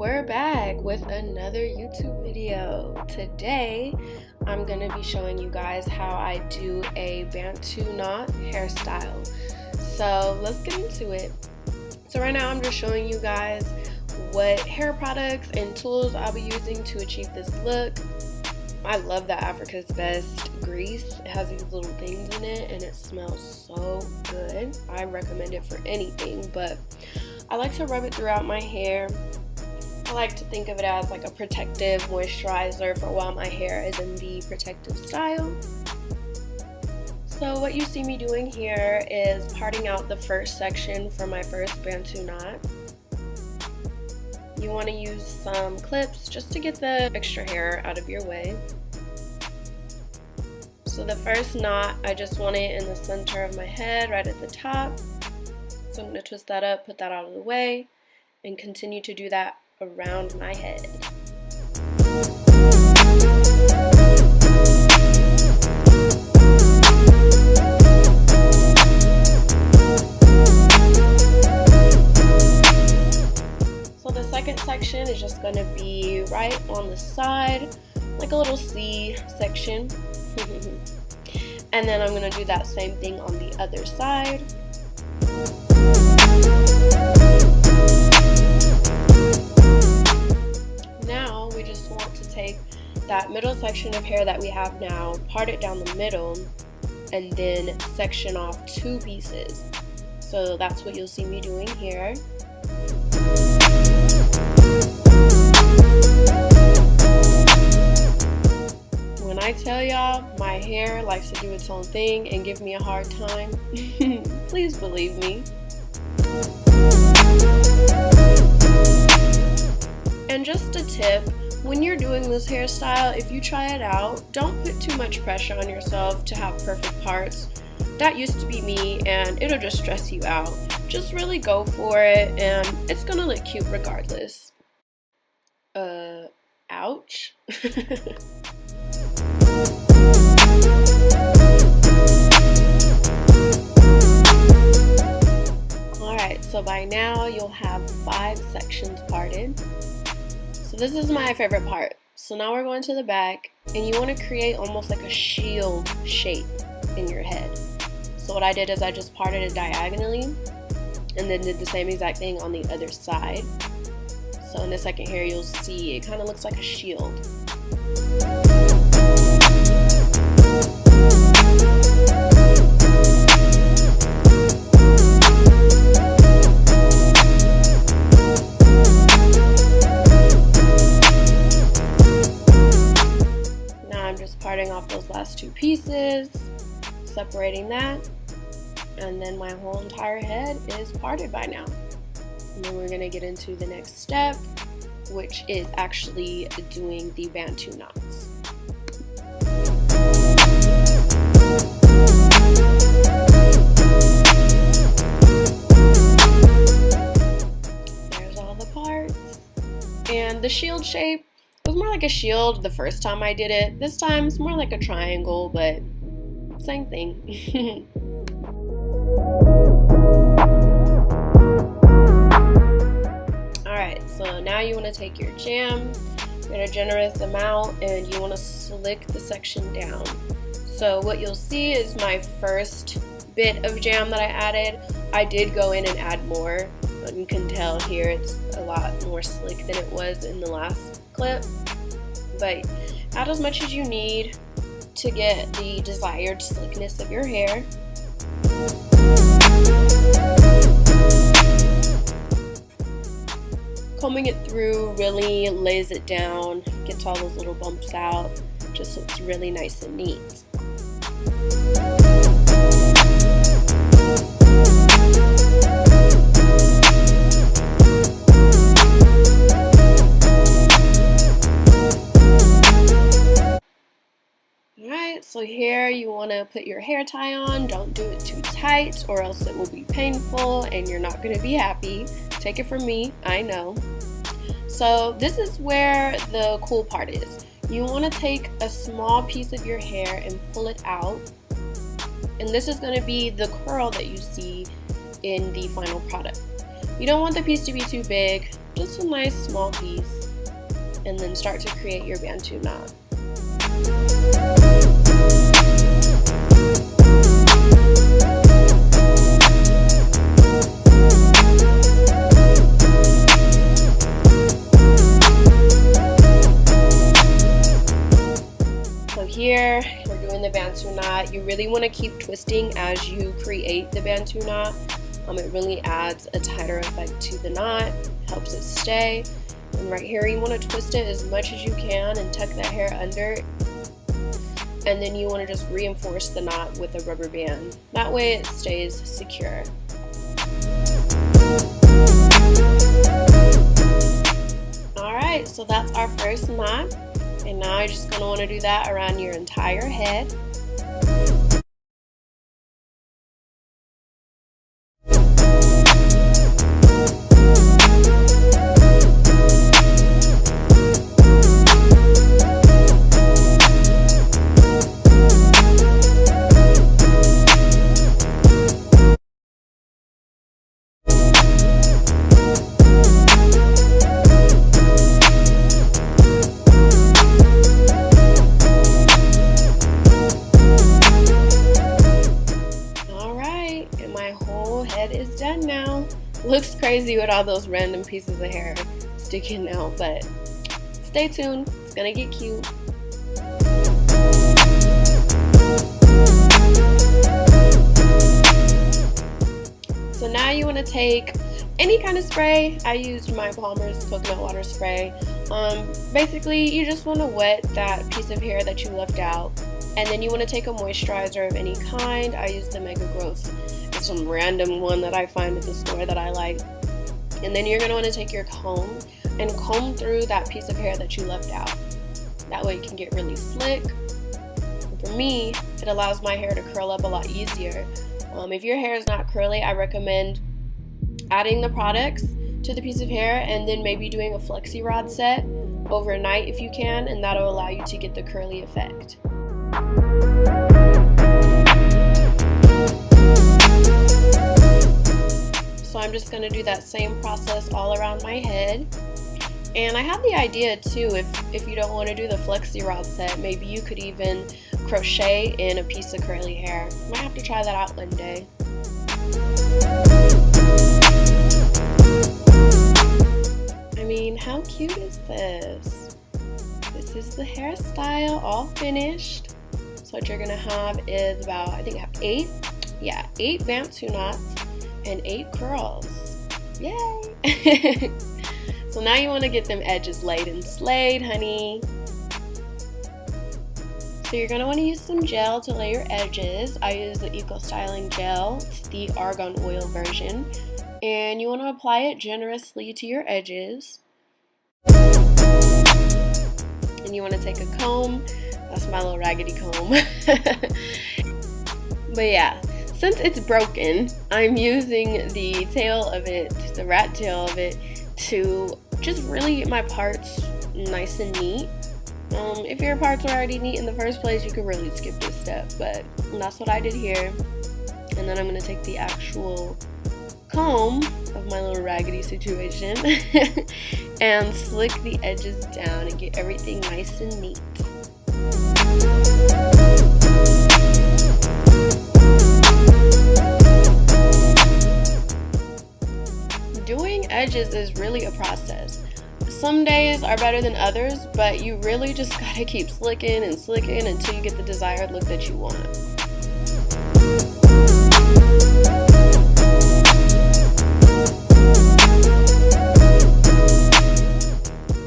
We're back with another YouTube video. Today, I'm going to be showing you guys how I do a Bantu knot hairstyle. So let's get into it. So right now I'm just showing you guys what hair products and tools I'll be using to achieve this look. I love that Africa's Best grease. It has these little things in it and it smells so good. I recommend it for anything, but I like to rub it throughout my hair. I like to think of it as like a protective moisturizer for while my hair is in the protective style. So what you see me doing here is parting out the first section for my first Bantu knot. You want to use some clips just to get the extra hair out of your way. So the first knot, I just want it in the center of my head, right at the top. So I'm going to twist that up, put that out of the way, and continue to do that around my head. So the second section is just going to be right on the side, like a little C section. And then I'm going to do that same thing on the other side. Now we just want to take that middle section of hair that we have now, part it down the middle, and then section off two pieces. So that's what you'll see me doing here. When I tell y'all my hair likes to do its own thing and give me a hard time, please believe me. And just a tip, when you're doing this hairstyle, if you try it out, don't put too much pressure on yourself to have perfect parts. That used to be me and it'll just stress you out. Just really go for it and it's gonna look cute regardless. Ouch. Alright, so by now you'll have 5 sections parted. So this is my favorite part. So now we're going to the back and you want to create almost like a shield shape in your head. So what I did is I just parted it diagonally and then did the same exact thing on the other side. So in the second here you'll see it kind of looks like a shield. Parting off those last 2 pieces, separating that, and then my whole entire head is parted by now. And then we're going to get into the next step, which is actually doing the Bantu knots. There's all the parts. And the shield shape, it was more like a shield the first time I did it. This time it's more like a triangle, but same thing. Alright, so now you want to take your jam, get a generous amount, and you want to slick the section down. So what you'll see is my first bit of jam that I added. I did go in and add more. You can tell here it's a lot more slick than it was in the last clip, but add as much as you need to get the desired slickness of your hair. Combing it through really lays it down, gets all those little bumps out, just so it's really nice and neat. Alright, so here you want to put your hair tie on. Don't do it too tight or else it will be painful and you're not going to be happy. Take it from me, I know. So this is where the cool part is. You want to take a small piece of your hair and pull it out. And this is going to be the curl that you see in the final product. You don't want the piece to be too big, just a nice small piece, and then start to create your Bantu knot. Here we're doing the Bantu knot. You really want to keep twisting as you create the Bantu knot. It really adds a tighter effect to the knot, helps it stay. And right here you want to twist it as much as you can and tuck that hair under. And then you want to just reinforce the knot with a rubber band. That way it stays secure. Alright, so that's our first knot. And now you're just going to want to do that around your entire head. Is done now. Looks crazy with all those random pieces of hair sticking out, but stay tuned, it's gonna get cute. So now you want to take any kind of spray. I used my Palmer's coconut water spray. Basically you just want to wet that piece of hair that you left out, and then you want to take a moisturizer of any kind. I used the Mega Growth. It's some random one that I find at the store that I like. And then you're going to want to take your comb and comb through that piece of hair that you left out. That way it can get really slick. And for me, it allows my hair to curl up a lot easier. If your hair is not curly, I recommend adding the products to the piece of hair and then maybe doing a flexi rod set overnight if you can, and that'll allow you to get the curly effect. So I'm just going to do that same process all around my head. And I had the idea too, if you don't want to do the flexi rod set, maybe you could even crochet in a piece of curly hair. Might have to try that out one day. I mean, how cute is this? This is the hairstyle all finished. So what you're going to have is about, I think I have 8 Bantu knots and 8 curls. Yay! So now you want to get them edges laid and slayed, honey. So you're going to want to use some gel to lay your edges. I use the Eco Styling Gel. It's the argan oil version. And you want to apply it generously to your edges. And you want to take a comb. That's my little raggedy comb. But yeah. Since it's broken, I'm using the tail of it, the rat tail of it, to just really get my parts nice and neat. If your parts are already neat in the first place, you could really skip this step, but that's what I did here. And then I'm going to take the actual comb of my little raggedy situation and slick the edges down and get everything nice and neat. Doing edges is really a process. Some days are better than others, but you really just gotta keep slicking and slicking until you get the desired look that you want.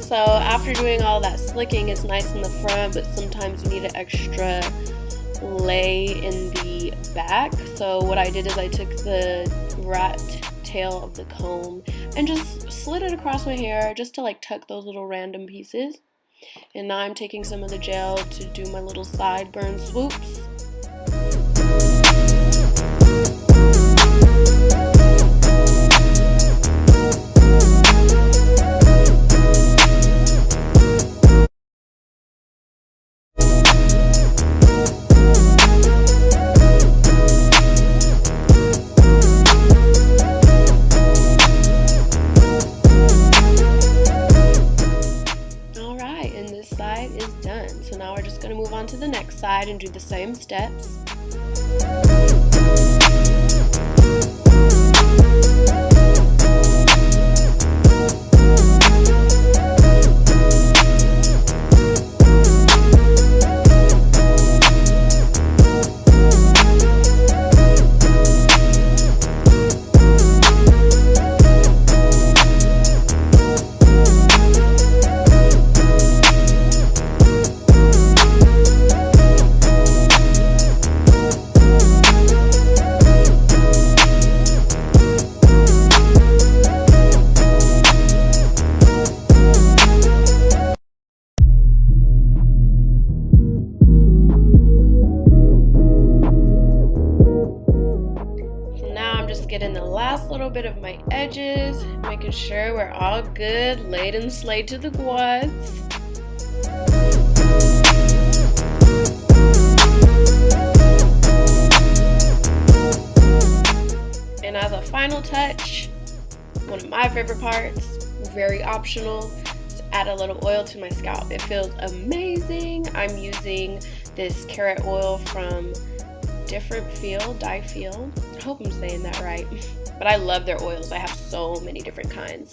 So after doing all that slicking, it's nice in the front, but sometimes you need an extra lay in the back. So what I did is I took the rat tail of the comb and just slid it across my hair just to like tuck those little random pieces. And now I'm taking some of the gel to do my little sideburn swoops. side and do the same steps. Getting the last little bit of my edges, making sure we're all good, laid and slayed to the quads. And as a final touch, one of my favorite parts, very optional, is add a little oil to my scalp. It feels amazing. I'm using this carrot oil from Dye Field. I hope I'm saying that right. But I love their oils. I have so many different kinds.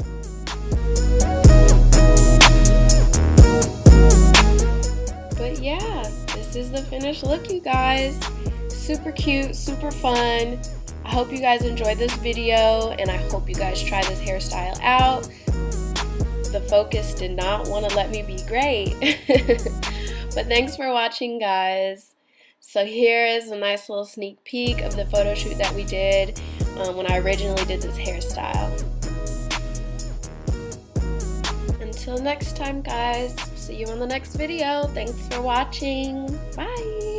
But yeah, this is the finished look, you guys. Super cute, super fun. I hope you guys enjoyed this video, and I hope you guys try this hairstyle out. The focus did not want to let me be great. But thanks for watching, guys. So here is a nice little sneak peek of the photo shoot that we did when I originally did this hairstyle. Until next time, guys, see you on the next video. Thanks for watching. Bye.